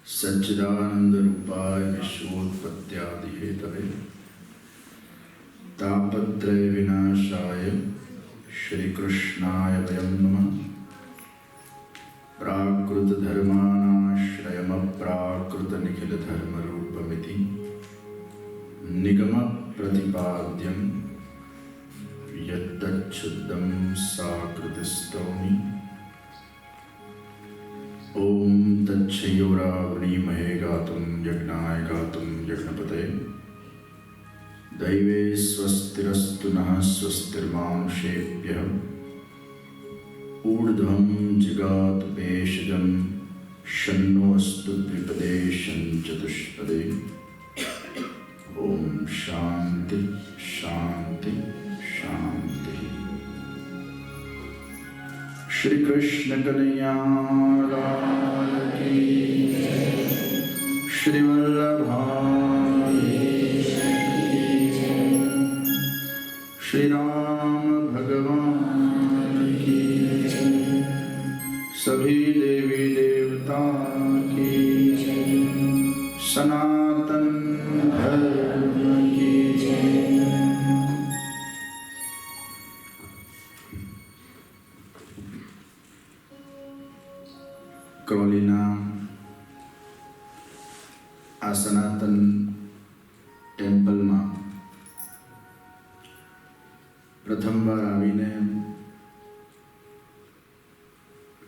सच्चिदानंद रूपाय विश्वोत्पत्त्यादि Hathaway तापत्रय विनाशाय श्री कृष्णाय वयं नमः। प्राकृत धर्मानाश्रयम प्राकृत निखिल धर्म रूपमिति निगम प्रतिपाद्यं यद्दच्छुद्धं साकृतिस्तौमि। ओम तच्छयोरावणीमहे गातुं यज्ञाय गातुं यज्ञपते दैवे स्वस्तिरस्तु नः स्वस्तिर्मानुषेभ्यः ऊर्ध्वं जिगात भेषजं शन्नोऽस्तु द्विपदे चतुष्पदे। ओम शांति शांति शांति। श्री कृष्ण कन्हैया लाल की, श्री वल्लभाई श्री राम भगवान की, सभी देवी देवता की, सनातन धर्म की। કરૌલીના આ સનાતન ટેમ્પલમાં પ્રથમવાર આવીને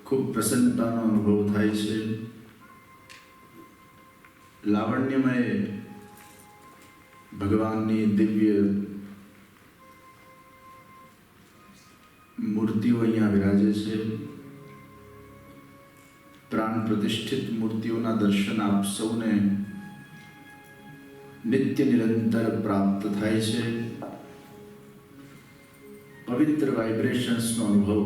ખૂબ પ્રસન્નતાનો અનુભવ થાય છે. લાવણ્યમય ભગવાનની દિવ્ય મૂર્તિઓ અહીંયા વિરાજે છે. प्राण प्रतिष्ठित मूर्तियों दर्शन आप सौने नित्य निरंतर प्राप्त थाय छे. पवित्र वाइब्रेशन्स नो अनुभव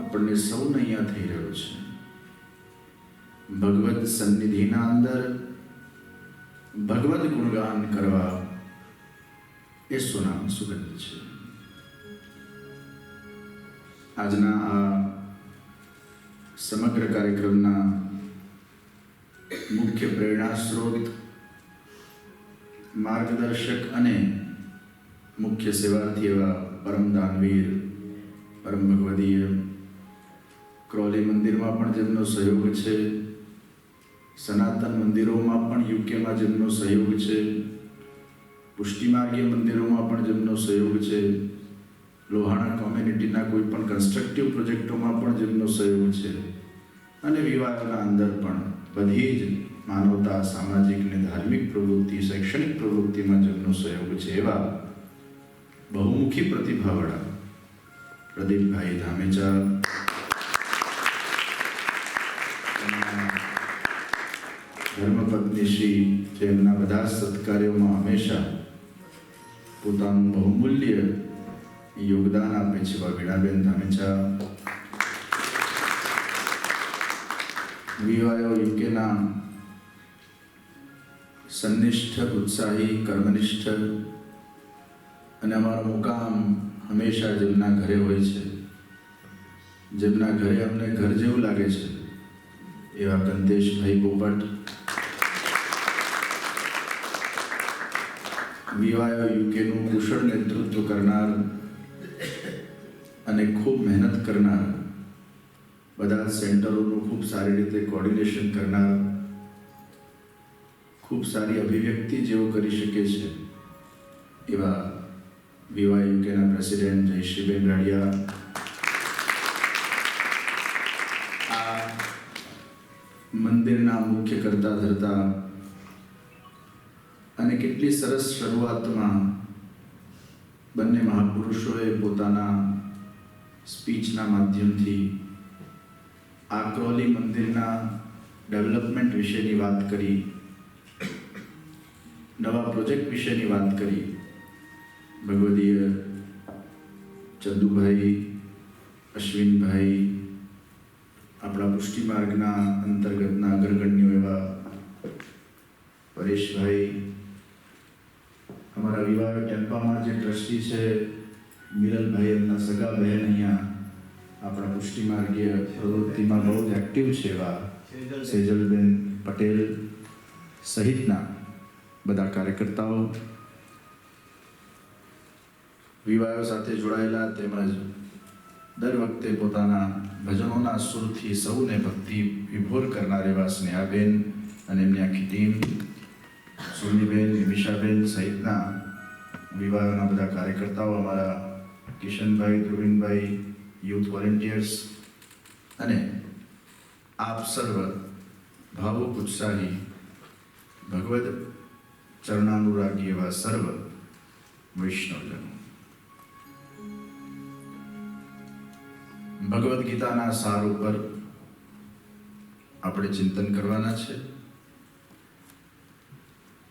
आपने सौने अहींया थई रह्यो छे. भगवत सन्निधिना अंदर भगवत गुणगान करवा ए सोनाम सुगंध छे. आजना आ समग्र कार्यक्रमना मुख्य प्रेरणा स्रोत, मार्गदर्शक अने मुख्य सेवार्थी एवा परम दानवीर परम भगवदीय करौली मंदिर में पण जेमनो सहयोग छे, सनातन मंदिरों में पण यूके में जेमनो सहयोग छे, पुष्टिमार्गीय मंदिरों में पण जेमनो सहयोग छे, लोहाणा कम्युनिटीना कोई पण कन्स्ट्रक्टिव प्रोजेक्टों में पण जेमनो सहयोग छे અને વિવાહોના અંદર પણ બધી જ માનવતા, સામાજિક અને ધાર્મિક પ્રવૃત્તિ, શૈક્ષણિક પ્રવૃત્તિમાં જેમનો સહયોગ છે એવા બહુમુખી પ્રતિભાવાળા પ્રદીપભાઈ ધામેચા, ધર્મપત્ની શ્રી જેમના બધા સત્કાર્યોમાં હંમેશા પોતાનું બહુમૂલ્ય યોગદાન આપે છે એવા વીણાબેન ધામેચા, વીવાયો યુકેના સન્નિષ્ઠ, ઉત્સાહી, કર્મનિષ્ઠ અને અમારો મુકામ હંમેશા જેમના ઘરે હોય છે, જેમના ઘરે અમને ઘર જેવું લાગે છે એવા કંતેશભાઈ પોપટ, વીવાયો યુકેનું કુશળ નેતૃત્વ કરનાર અને ખૂબ મહેનત કરનાર, બધા સેન્ટરોનું ખૂબ સારી રીતે કોર્ડિનેશન કરનાર, ખૂબ સારી અભિવ્યક્તિ જેઓ કરી શકે છે એવા વીવાય યુકેના પ્રેસિડેન્ટ જયશ્રીબેન રાડિયા, આ મંદિરના મુખ્ય કરતા ધરતા અને કેટલી સરસ શરૂઆતમાં બંને મહાપુરુષોએ પોતાના સ્પીચના માધ્યમથી આ કરૌલી મંદિરના ડેવલપમેન્ટ વિશેની વાત કરી, નવા પ્રોજેક્ટ વિશેની વાત કરી. ભગવદીય ચંદુભાઈ, અશ્વિનભાઈ, આપણા પુષ્ટિમાર્ગના અંતર્ગતના અગ્રગણ્યો એવા પરેશભાઈ, અમારા વિવાહ ટેમ્પામાં જે ટ્રસ્ટી છે મિલનભાઈ, એમના સગા બહેન અહીંયા આપણા પુષ્ટિમાર્ગીય પ્રવૃત્તિમાં બહુ જ એક્ટિવ છે એવા સેજલબેન પટેલ સહિતના બધા કાર્યકર્તાઓ, વિવાહ સાથે જોડાયેલા તેમજ દર વખતે પોતાના ભજનોના સુરથી સૌને ભક્તિ વિભોર કરનાર એવા સ્નેહાબેન અને એમની આખી ટીમ, સુનિબેન, નિમિષાબેન સહિતના વિવાહના બધા કાર્યકર્તાઓ, અમારા કિશનભાઈ, ધ્રુવીનભાઈ, યુથ વોલેન્ટિયર્સ અને આપ સર્વ ભાવુક ઉત્સાહી ભગવદ ચરણાનુરાગી એવા સર્વ વૈષ્ણવજનો, ભગવદ્ ગીતાના સાર ઉપર આપણે ચિંતન કરવાના છે.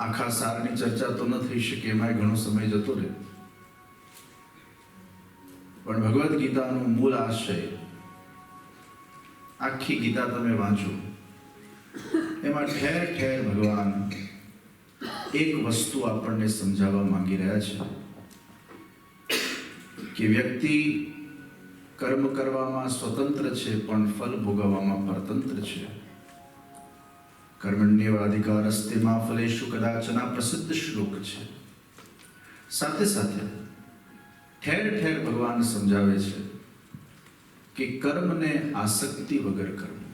આખા સારની ચર્ચા તો ન થઈ શકે, એમાં ઘણો સમય જતો રહે, પણ ભગવદ્ ગીતાનું મૂળ આશય, આખી ગીતા તમે વાંચો, એમાં ઠેર ઠેર ભગવાન એક વસ્તુ આપણને સમજાવવા માંગી રહ્યા છે કે વ્યક્તિ કર્મ કરવામાં સ્વતંત્ર છે પણ ફલ ભોગવવામાં પરતંત્ર છે. કર્મણ્યેવાધિકારસ્તે મા ફલેષુ કદાચન પ્રસિદ્ધ શ્લોક છે. સાથે સાથે ઠેર ઠેર ભગવાન સમજાવે છે કે કર્મને આસક્તિ વગર કરવું.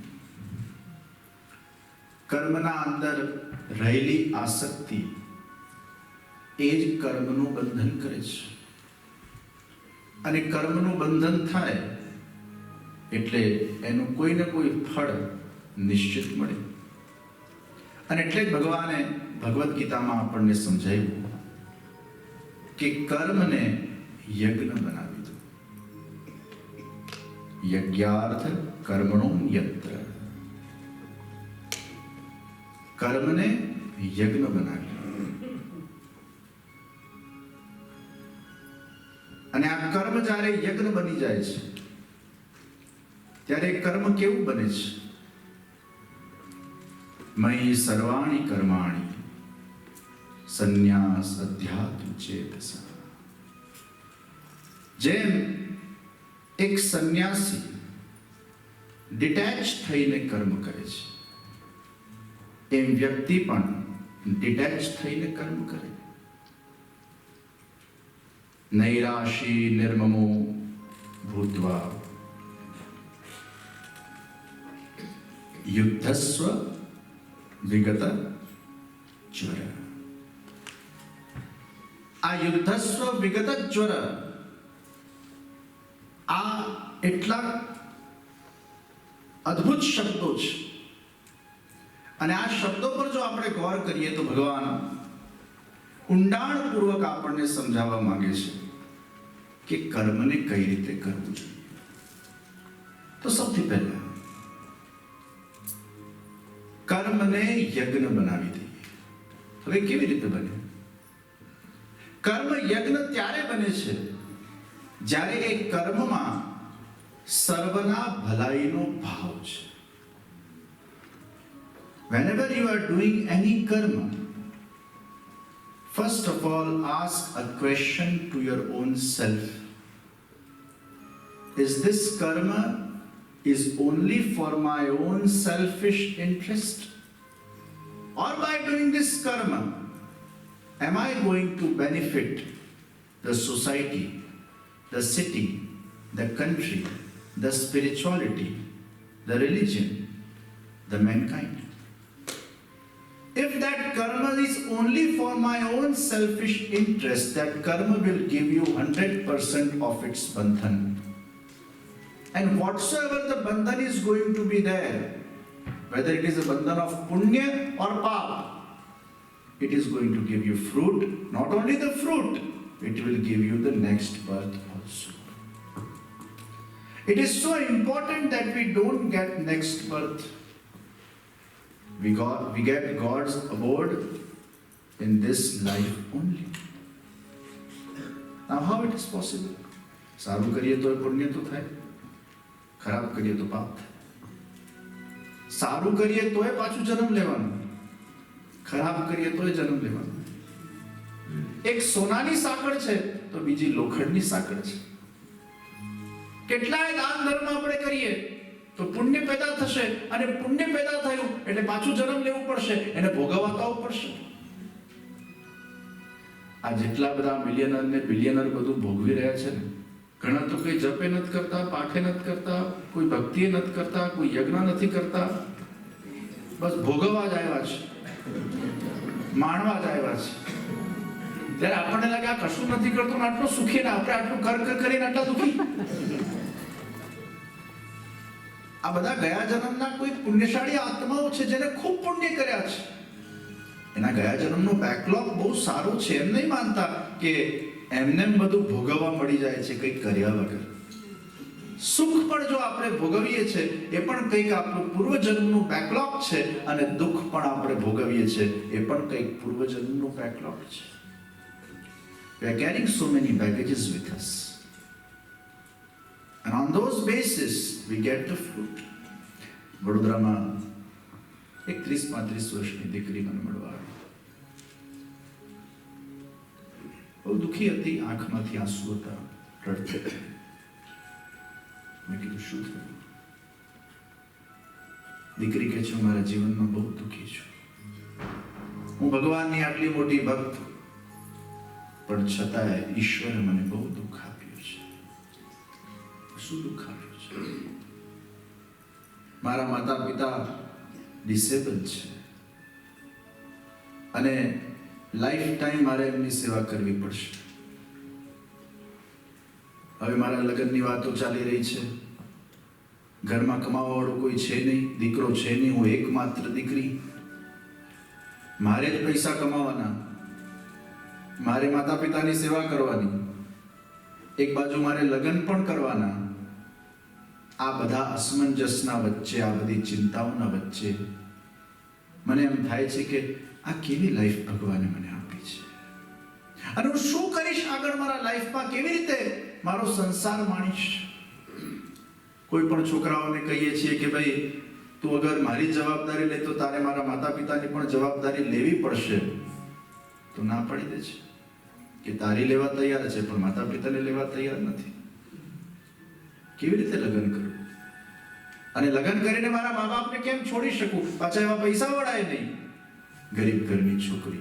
કર્મના અંદર રહેલી આસક્તિ એ જ કર્મનું બંધન કરે છે, અને કર્મનું બંધન થાય એટલે એનું કોઈ ને કોઈ ફળ નિશ્ચિત મળે. અને એટલે જ ભગવાને ભગવદ્ ગીતામાં આપણને સમજાવ્યું કે કર્મને યજ્ઞ બનાવી દો. યજ્ઞાર્થ કર્મણો યત્ર. કર્મને યજ્ઞ બનાવી. અને આ કર્મ જ્યારે યજ્ઞ બની જાય છે ત્યારે કર્મ કેવું બને છે? મયી સર્વાણી કર્માણી સંન્યાસ અધ્યાત્મ ચેતસા. જેમ એક સંન્યાસી ડિટેચ થઈને કર્મ કરે છે, એમ વ્યક્તિ પણ ડિટેચ થઈને કર્મ કરે. નૈરાશી નિર્મમો ભૂત્વા યુદ્ધસ્વ વિગત જ્વર. આ યુદ્ધસ્વ વિગત જ્વર, આ એટલા અદ્ભુત શબ્દો છે. અને આ શબ્દો પર જો આપણે ગૌર કરીએ તો ભગવાન ઊંડાણપૂર્વક આપણને સમજાવવા માંગે છે કે કર્મને કઈ રીતે કરવું જોઈએ. તો સૌથી પહેલા કર્મને યજ્ઞ બનાવી દઈએ. હવે કેવી રીતે બને? કર્મ યજ્ઞ ત્યારે બને છે જ્યારે એ કર્મમાં સર્વના ભલાઈનો ભાવ છે. Whenever you are doing any karma, first of all ask a question to your own self. Is this karma is only for my own selfish interest? Or by doing this karma, am I going to benefit the society, the city, the country, the spirituality, the religion, the mankind? If that karma is only for my own selfish interest, that karma will give you 100% of its bandhan. And whatsoever the bandhan is going to be there, whether it is a bandhan of punya or papa, it is going to give you fruit. Not only the fruit, it will give you the next birth also. It is so important that we don't get next birth. We get God's abode in this life only. Now how it is possible? સારું કરીએ તો પુણ્ય તો થાય, ખરાબ કરીએ તો પાપ થાય. સારું કરીએ તોય પાછું જન્મ લેવાનું, ખરાબ કરીએ તોય જન્મ લેવાનું. એક સોનાની સાંકળ છે તો બીજી લોખંડની સાંકળ છે. કેટલાય દાન ધર્મ આપણે કરીએ તો તો પુણ્ય પેદા થશે, અને પુણ્ય પેદા થયું એટલે પાછું જન્મ લેવું પડશે, એને ભોગવવા તો આવવું પડશે. આ જેટલા બધા મિલિયનર ને બિલિયનર બધું ભોગવી રહ્યા છે ને, ઘણા તો કઈ જપે નથી કરતા, પાઠે નથી કરતા, કોઈ ભક્તિ નથી કરતા, કોઈ યજ્ઞ નથી કરતા, બસ ભોગવવા જ આવ્યા છે, માણવા જ આવ્યા છે. ત્યારે આપણને લાગે આ કશું નથી કરતું ને આટલું સુખી, ને આપણે આટલું કર કરીને આટલા દુખી. આ બધા ગયા જન્મના કોઈ પુણ્યશાળી આત્માઓ છે જેને ખૂબ પુણ્ય કર્યા છે. એના ગયા જન્મનો બેકલોગ બહુ સારો છે. એમ નહીં માનતા કે એમને બધું ભોગવવા મળી જાય છે કંઈક કર્યા વગર. સુખ પણ જો આપણે ભોગવીએ છીએ એ પણ કંઈક આપણું પૂર્વજન્મનું બેકલોગ છે, અને દુઃખ પણ આપણે ભોગવીએ છીએ એ પણ કંઈક પૂર્વજન્મનું બેકલોગ છે. We are carrying so many baggages with us. And on those basis we get the fruit. વડોદરામાં એક 30-35 વર્ષની દીકરી મને મળવા આવી. બહુ દુઃખી હતી, આંખમાંથી આંસુ હતા, રડતી હતી. મેં કીધું શું થયું? દીકરી કહે છે, હું મારા જીવનમાં બહુ દુઃખી છું. હું ભગવાનની આટલી મોટી ભક્ત, પણ છતાંય ઈશ્વરે મને બહુ દુઃખ આપ્યું છે. શું દુઃખ આપ્યું છે? મારા માતા પિતા ડિસેબલ છે, અને લાઈફ ટાઈમ મારે એમની સેવા કરવી પડશે. હવે મારા લગ્નની વાતો ચાલી રહી છે. ઘરમાં કમાવા વાળું કોઈ છે નહીં, દીકરો છે નહીં, હું એકમાત્ર દીકરી. મારે જ પૈસા કમાવાના, મારે માતા પિતાની સેવા કરવાની, એક બાજુ મારે લગ્ન પણ કરવાના. આ બધા અસમંજસના વચ્ચે, આ બધી ચિંતાઓના વચ્ચે મને એમ થાય છે કે આ કેવી લાઈફ ભગવાને મને આપી છે, અને હું શું કરીશ આગળ મારા લાઈફમાં, કેવી રીતે મારો સંસાર માણીશ. કોઈ પણ છોકરાઓને કહીએ છીએ કે ભાઈ તું અગર મારી જવાબદારી લે તો તારે મારા માતા પિતાની પણ જવાબદારી લેવી પડશે, તો ના પાડી દે છે કે તારી લેવા તૈયાર છે પણ માતા પિતાને લેવા તૈયાર નથી. કેવી રીતે લગ્ન કરું, અને લગ્ન કરીને મારા મા બાપને કેમ છોડી શકું? પાછા એવા પૈસા વળાય નહીં. ગરીબ ઘરની છોકરી